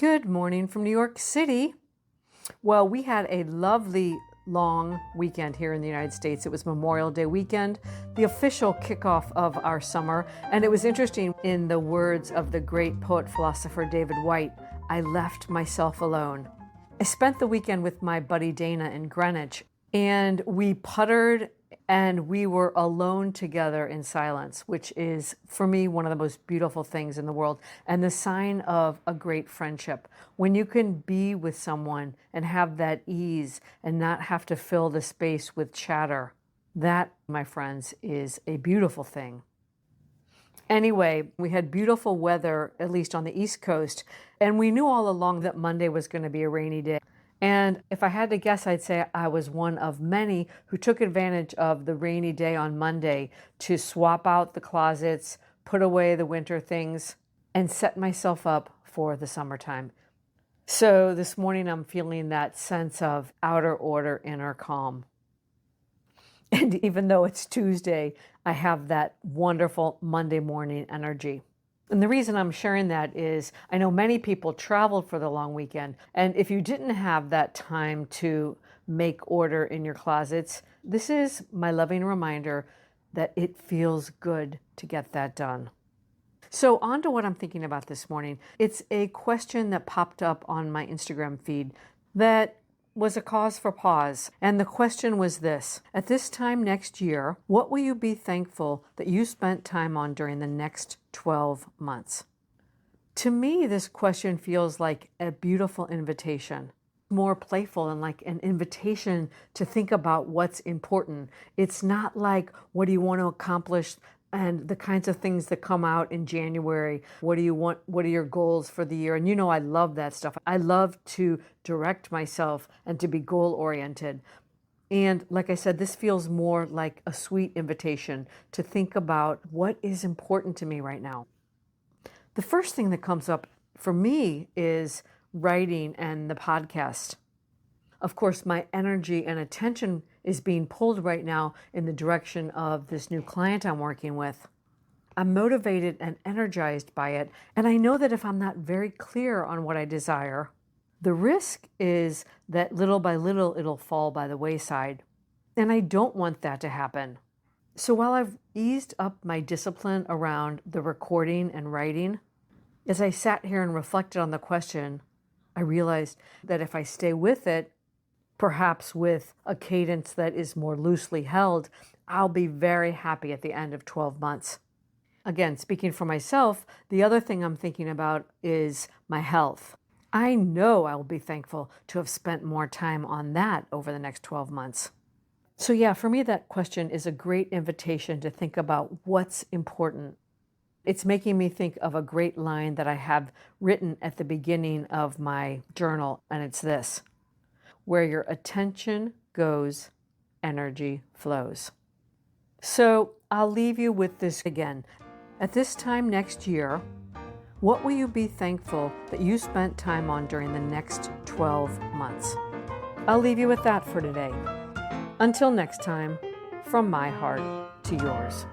Good morning from New York City. Well, we had a lovely long weekend here in the United States. It was Memorial Day weekend, the official kickoff of our summer. And it was interesting, in the words of the great poet philosopher David Whyte, I left myself alone. I spent the weekend with my buddy Dana in Greenwich, and we puttered and we were alone together in silence, which is, for me, one of the most beautiful things in the world and the sign of a great friendship. When you can be with someone and have that ease and not have to fill the space with chatter, that, my friends, is a beautiful thing. Anyway, we had beautiful weather, at least on the East Coast, and we knew all along that Monday was going to be a rainy day. And if I had to guess, I'd say I was one of many who took advantage of the rainy day on Monday to swap out the closets, put away the winter things, and set myself up for the summertime. So this morning I'm feeling that sense of outer order, inner calm. And even though it's Tuesday, I have that wonderful Monday morning energy. And the reason I'm sharing that is I know many people traveled for the long weekend. And if you didn't have that time to make order in your closets, this is my loving reminder that it feels good to get that done. So on to what I'm thinking about this morning. It's a question that popped up on my Instagram feed that was a cause for pause. And the question was this: at this time next year, what will you be thankful that you spent time on during the next 12 months? To me, this question feels like a beautiful invitation, more playful and like an invitation to think about what's important. It's not like, what do you want to accomplish? And the kinds of things that come out in January. What do you want? What are your goals for the year? And you know, I love that stuff. I love to direct myself and to be goal-oriented. And like I said, this feels more like a sweet invitation to think about what is important to me right now. The first thing that comes up for me is writing and the podcast. Of course, my energy and attention is being pulled right now in the direction of this new client I'm working with. I'm motivated and energized by it, and I know that if I'm not very clear on what I desire, the risk is that little by little it'll fall by the wayside. And I don't want that to happen. So while I've eased up my discipline around the recording and writing, as I sat here and reflected on the question, I realized that if I stay with it, perhaps with a cadence that is more loosely held, I'll be very happy at the end of 12 months. Again, speaking for myself, the other thing I'm thinking about is my health. I know I will be thankful to have spent more time on that over the next 12 months. So yeah, for me, that question is a great invitation to think about what's important. It's making me think of a great line that I have written at the beginning of my journal, and it's this: where your attention goes, energy flows. So I'll leave you with this again. At this time next year, what will you be thankful that you spent time on during the next 12 months? I'll leave you with that for today. Until next time, from my heart to yours.